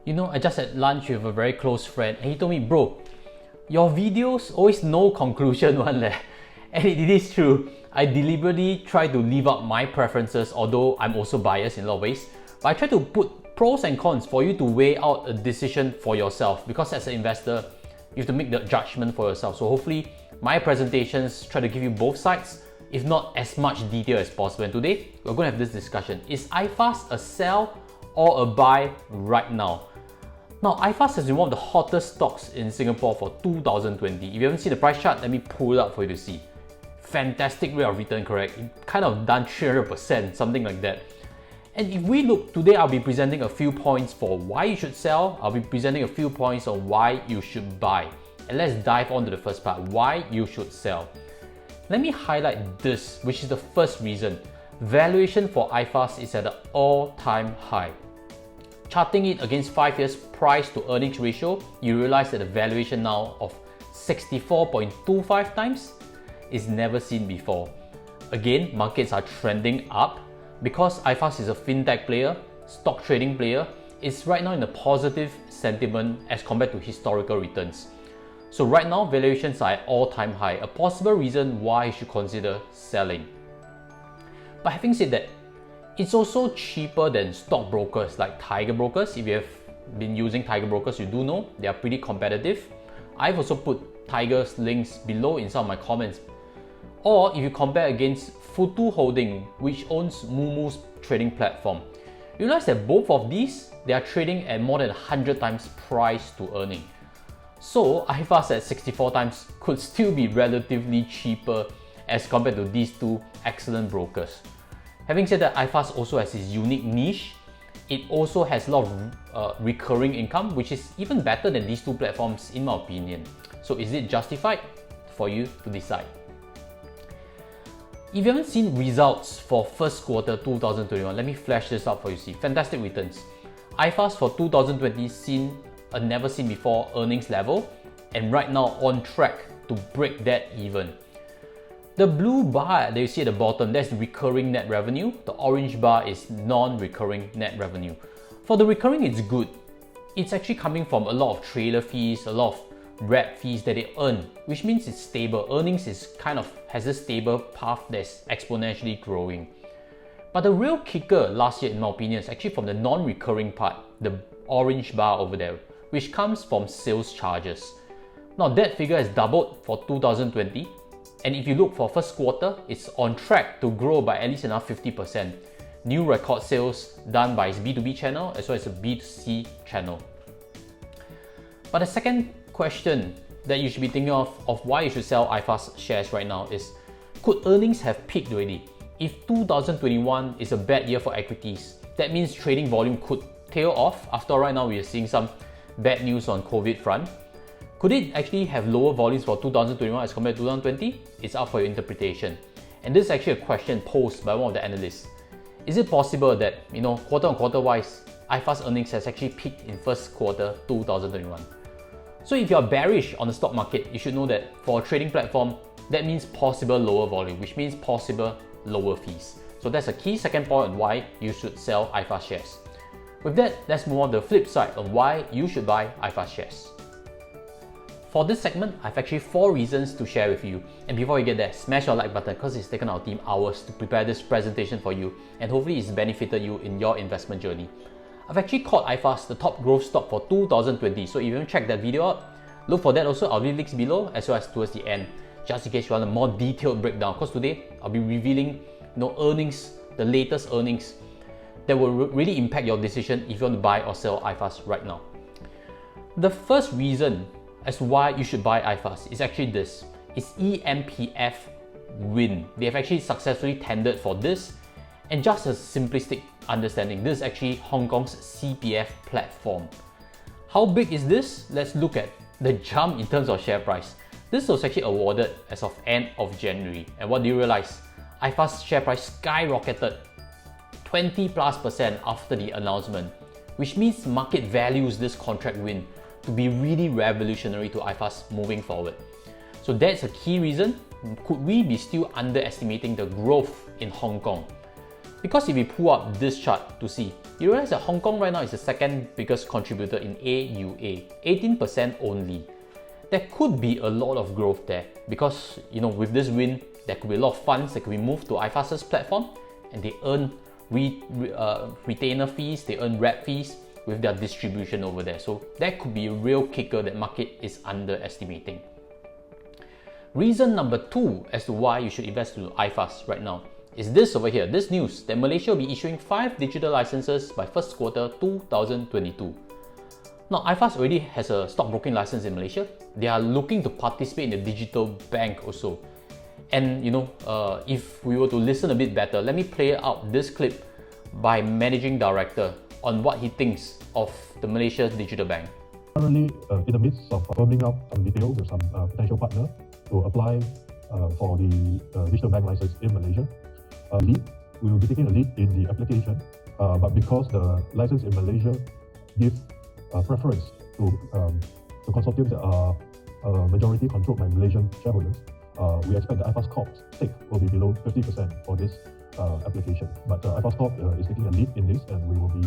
I just had lunch with a very close friend and he told me, bro, your videos always no conclusion one leh. And it is true. I deliberately try to leave out my preferences, although I'm also biased in a lot of ways. But I try to put pros and cons for you to weigh out a decision for yourself, because as an investor, you have to make the judgment for yourself. So hopefully my presentations try to give you both sides, if not as much detail as possible. And today, we're going to have this discussion. Is iFAST a sell or a buy right now? Now, iFAST has been one of the hottest stocks in Singapore for 2020. If you haven't seen the price chart, let me pull it up for you to see. Fantastic rate of return, correct? It kind of done 300%, something like that. And if we look, today I'll be presenting a few points for why you should sell. I'll be presenting a few points on why you should buy. And let's dive on to the first part, why you should sell. Let me highlight this, which is the first reason. Valuation for iFAST is at an all-time high. Charting it against 5 years price to earnings ratio, you realize that the valuation now of 64.25 times is never seen before. Again, markets are trending up because iFAST is a fintech player, stock trading player. It's right now in a positive sentiment as compared to historical returns. So right now, valuations are at all-time high, a possible reason why you should consider selling. But having said that, it's also cheaper than stockbrokers like Tiger Brokers. If you have been using Tiger Brokers, you do know they are pretty competitive. I've also put Tiger's links below in some of my comments. Or if you compare against Futu Holding, which owns Mumu's trading platform, you realize that both of these, they are trading at more than 100 times price to earning. So iFAST at 64 times could still be relatively cheaper as compared to these two excellent brokers. Having said that, iFAST also has its unique niche. It also has a lot of recurring income, which is even better than these two platforms in my opinion. So is it justified? For you to decide. If you haven't seen results for first quarter 2021, let me flash this up for you to see. Fantastic returns. iFAST for 2020 seen a never seen before earnings level, and right now on track to break that even. The blue bar that you see at the bottom, that's recurring net revenue. The orange bar is non-recurring net revenue. For the recurring, it's good. It's actually coming from a lot of trailer fees, a lot of rep fees that they earn, which means it's stable. Earnings is kind of has a stable path that's exponentially growing. But the real kicker last year, in my opinion, is actually from the non-recurring part, the orange bar over there, which comes from sales charges. Now that figure has doubled for 2020. And if you look for first quarter, it's on track to grow by at least another 50%. New record sales done by its B2B channel as well as a B2C channel. But the second question that you should be thinking of why you should sell iFAST shares right now is, could earnings have peaked already? If 2021 is a bad year for equities, that means trading volume could tail off. After all, right now we are seeing some bad news on COVID front. Could it actually have lower volumes for 2021 as compared to 2020? It's up for your interpretation. And this is actually a question posed by one of the analysts. Is it possible that, quarter on quarter wise, iFAST earnings has actually peaked in first quarter 2021? So if you're bearish on the stock market, you should know that for a trading platform, that means possible lower volume, which means possible lower fees. So that's a key second point on why you should sell iFAST shares. With that, let's move on to the flip side on why you should buy iFAST shares. For this segment, I've actually 4 reasons to share with you. And before you get there, smash your like button because it's taken our team hours to prepare this presentation for you, and hopefully it's benefited you in your investment journey. I've actually called iFAST the top growth stock for 2020, so if you haven't checked that video out, look for that also. I'll leave links below as well as towards the end, just in case you want a more detailed breakdown, because today I'll be revealing earnings, the latest earnings that will really impact your decision if you want to buy or sell iFAST right now. The first reason as to why you should buy iFAST is actually this. It's eMPF win. They have actually successfully tendered for this, and just a simplistic understanding, this is actually Hong Kong's CPF platform. How big is this? Let's look at the jump in terms of share price. This was actually awarded as of end of January, and what do you realize? iFAST share price skyrocketed 20+% after the announcement, which means market values this contract win to be really revolutionary to iFAST moving forward. So that's a key reason. Could we be still underestimating the growth in Hong Kong? Because if we pull up this chart to see, you realize that Hong Kong right now is the second biggest contributor in AUA, 18% only. There could be a lot of growth there because, with this win, there could be a lot of funds that could be moved to iFAST's platform and they earn retainer fees, they earn rep fees with their distribution over there. So that could be a real kicker that market is underestimating. Reason number 2 as to why you should invest to iFAST right now is this over here, this news that Malaysia will be issuing 5 digital licenses by first quarter 2022. Now, iFAST already has a stockbroking license in Malaysia. They are looking to participate in the digital bank also. And if we were to listen a bit better, let me play out this clip by Managing Director on what he thinks of the Malaysia digital bank. Currently, in the midst of firming up some details with some potential partner to apply for the digital bank license in Malaysia. We will be taking a lead in the application, but because the license in Malaysia gives preference to consortiums that are majority controlled by Malaysian shareholders, we expect the iFAST Corp's stake will be below 50% for this application. But iFAST Corp is taking a lead in this, and we will be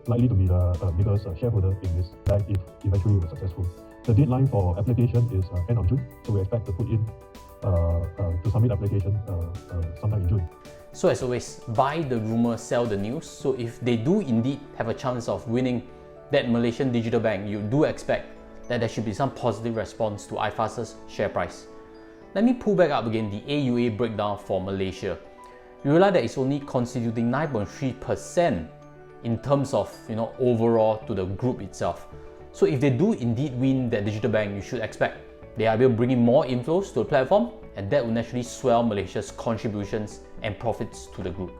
likely to be the biggest shareholder in this bank if eventually we're successful. The deadline for application is end of June, so we expect to put in to submit application sometime in June. So as always, buy the rumor, sell the news. So if they do indeed have a chance of winning that Malaysian digital bank, you do expect that there should be some positive response to iFAST's share price. Let me pull back up again the AUA breakdown for Malaysia. You realize that it's only constituting 9.3% in terms of overall to the group itself. So if they do indeed win that digital bank, you should expect they are able to bring in more inflows to the platform, and that will naturally swell Malaysia's contributions and profits to the group.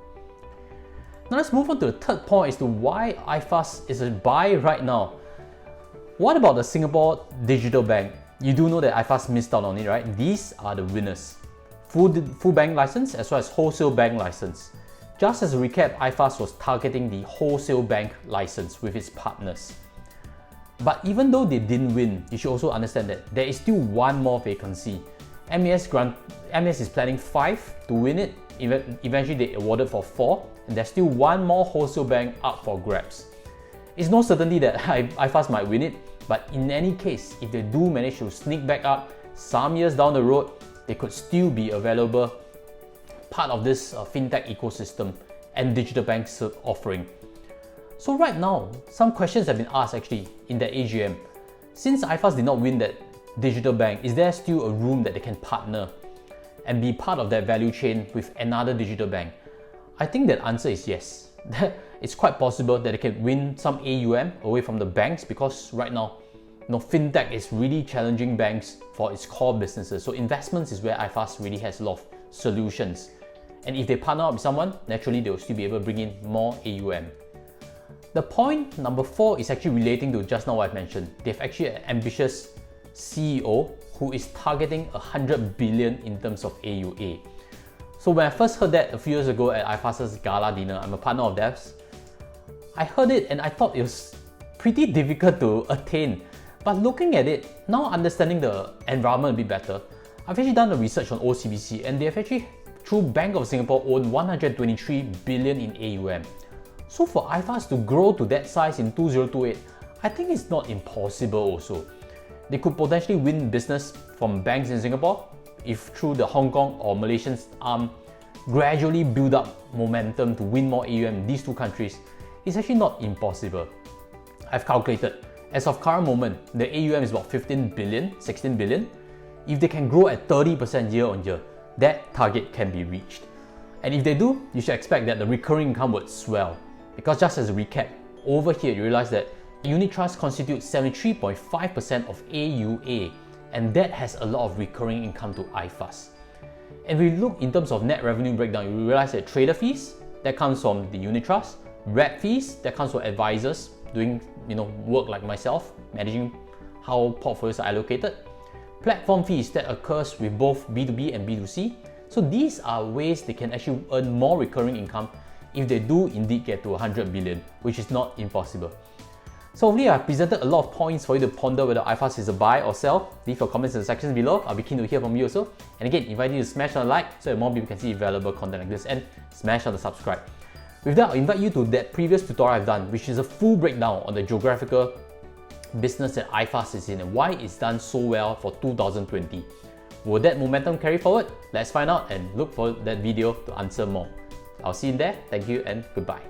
Now let's move on to the third point as to why iFAST is a buy right now. What about the Singapore digital bank? You do know that iFAST missed out on it, right? These are the winners. Full bank license as well as wholesale bank license. Just as a recap, iFAST was targeting the wholesale bank license with its partners. But even though they didn't win, you should also understand that there is still one more vacancy. MAS is planning 5 to win it. Eventually they awarded for 4, and there's still one more wholesale bank up for grabs. It's no certainty that iFAST might win it, but in any case, if they do manage to sneak back up some years down the road, they could still be a valuable part of this fintech ecosystem and digital banks offering. So right now, some questions have been asked actually in the AGM. Since iFAST did not win that digital bank, is there still a room that they can partner and be part of that value chain with another digital bank? I think that answer is yes. It's quite possible that they can win some AUM away from the banks, because right now, fintech is really challenging banks for its core businesses. So investments is where iFAST really has a lot of solutions. And if they partner up with someone, naturally they will still be able to bring in more AUM. The point number 4 is actually relating to just now what I've mentioned. They have actually an ambitious CEO who is targeting 100 billion in terms of AUA. So when I first heard that a few years ago at iFAST's gala dinner, I'm a partner of theirs, I heard it and I thought it was pretty difficult to attain. But looking at it, now understanding the environment a bit better, I've actually done the research on OCBC, and they have actually, through Bank of Singapore, owned 123 billion in AUM. So for iFAST to grow to that size in 2028, I think it's not impossible also. They could potentially win business from banks in Singapore if through the Hong Kong or Malaysian arm gradually build up momentum to win more AUM in these two countries. It's actually not impossible. I've calculated, as of current moment, the AUM is about 15 billion, 16 billion. If they can grow at 30% year on year, that target can be reached. And if they do, you should expect that the recurring income would swell. Because just as a recap, over here you realize that unit trusts constitute 73.5% of AUA, and that has a lot of recurring income to iFAST. And if we look in terms of net revenue breakdown, you realize that trader fees, that comes from the unit trust, rep fees, that comes from advisors doing work like myself, managing how portfolios are allocated, platform fees that occurs with both B2B and B2C. So these are ways they can actually earn more recurring income if they do indeed get to 100 billion, which is not impossible. So hopefully I've presented a lot of points for you to ponder whether iFAST is a buy or sell. Leave your comments in the section below. I'll be keen to hear from you also. And again, invite you to smash on the like so that more people can see valuable content like this, and smash on the subscribe. With that, I'll invite you to that previous tutorial I've done, which is a full breakdown on the geographical business that iFAST is in and why it's done so well for 2020. Will that momentum carry forward? Let's find out and look for that video to answer more. I'll see you in there. Thank you and goodbye.